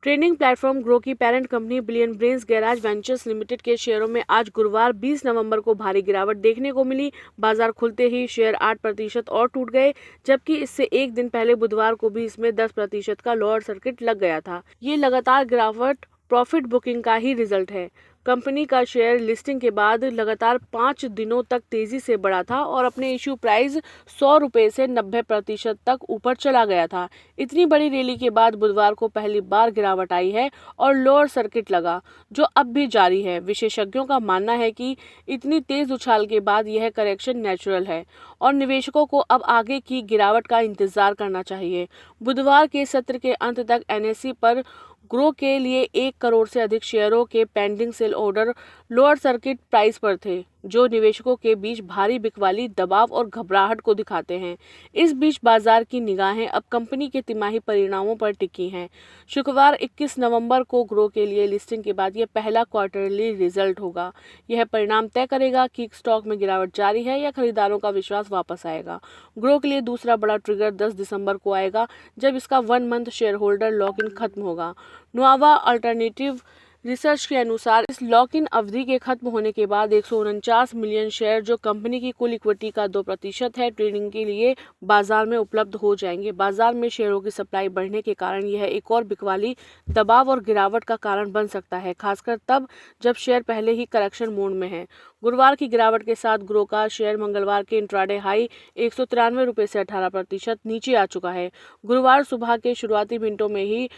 Trading platform grow की parent company billion brains garage ventures limited के शेयरों में आज गुरुवार 20 नवंबर को भारी गिरावट देखने को मिली। बाजार खुलते ही शेयर 8% और टूट गए, जबकि इससे एक दिन पहले बुधवार को भी इसमें 10% का लोअर सर्किट लग गया था। ये लगातार गिरावट प्रॉफिट बुकिंग का ही रिजल्ट है। कंपनी का शेयर लिस्टिंग के बाद लगातार 5 दिनों तक तेजी से बढ़ा था और अपने इशू प्राइस 100 रुपये से 90% तक ऊपर चला गया था। इतनी बड़ी रैली के बाद बुधवार को पहली बार गिरावट आई है और लोअर सर्किट लगा, जो अब भी जारी है। विशेषज्ञों का मानना है कि इतनी तेज उछाल के बाद यह करेक्शन नेचुरल है और निवेशकों को अब आगे की गिरावट का इंतजार करना चाहिए। बुधवार के सत्र के अंत तक एनएसई पर ग्रो के लिए 1 करोड़ से अधिक शेयरों के pending sell order lower circuit price पर थे, जो निवेशकों के बीच भारी बिकवाली, दबाव और घबराहट को दिखाते हैं। इस बीच बाजार की निगाहें अब कंपनी के तिमाही परिणामों पर टिकी हैं। शुक्रवार 21 नवंबर को ग्रो के लिए लिस्टिंग के बाद यह पहला क्वार्टरली रिजल्ट होगा। यह परिणाम तय करेगा कि स्टॉक में गिरावट जारी है या खरीदारों का विश्वास वापस आएगा। ग्रो के लिए दूसरा बड़ा ट्रिगर 10 दिसंबर को आएगा, जब इसका 1 month share holder lock in खत्म होगा। नुआवा अल्टरनेटिव रिसर्च के अनुसार इस लॉक इन अवधि के खत्म होने के बाद 149 मिलियन शेयर, जो कंपनी की कुल इक्विटी का 2% है, ट्रेडिंग के लिए बाजार में उपलब्ध हो जाएंगे। बाजार में शेयरों की सप्लाई बढ़ने के कारण यह एक और बिकवाली, दबाव और गिरावट का कारण बन सकता है, खासकर तब जब शेयर पहले ही करेक्शन मोड में है। गुरुवार की गिरावट के साथ ग्रो का शेयर मंगलवार के इंट्राडे हाई 193 रुपये से 18% नीचे आ चुका है। गुरुवार सुबह के शुरुआती मिनटों में ही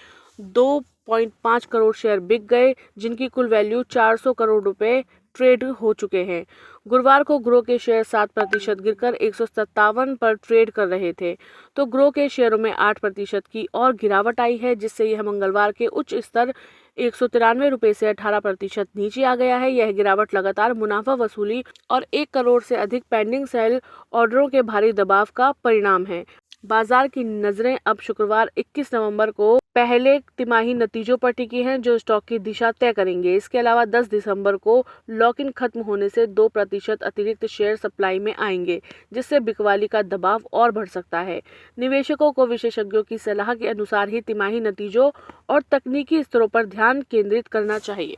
2.5 करोड़ शेयर बिक गए, जिनकी कुल वैल्यू 400 करोड़ रुपए ट्रेड हो चुके हैं। गुरुवार को ग्रो के शेयर 7% गिरकर 157 पर ट्रेड कर रहे थे, तो ग्रो के शेयरों में 8% की और गिरावट आई है, जिससे यह मंगलवार के उच्च स्तर 193 रुपये से 18% नीचे आ गया है। यह गिरावट लगातार मुनाफा वसूली और 1 करोड़ से अधिक पेंडिंग सेल ऑर्डरों के भारी दबाव का परिणाम है। बाजार की नजरें अब शुक्रवार 21 नवंबर को पहले तिमाही नतीजों पर टिकी हैं, जो स्टॉक की दिशा तय करेंगे। इसके अलावा 10 दिसंबर को लॉक इन खत्म होने से 2% अतिरिक्त शेयर सप्लाई में आएंगे, जिससे बिकवाली का दबाव और बढ़ सकता है। निवेशकों को विशेषज्ञों की सलाह के अनुसार ही तिमाही नतीजों और तकनीकी स्तरों पर ध्यान केंद्रित करना चाहिए।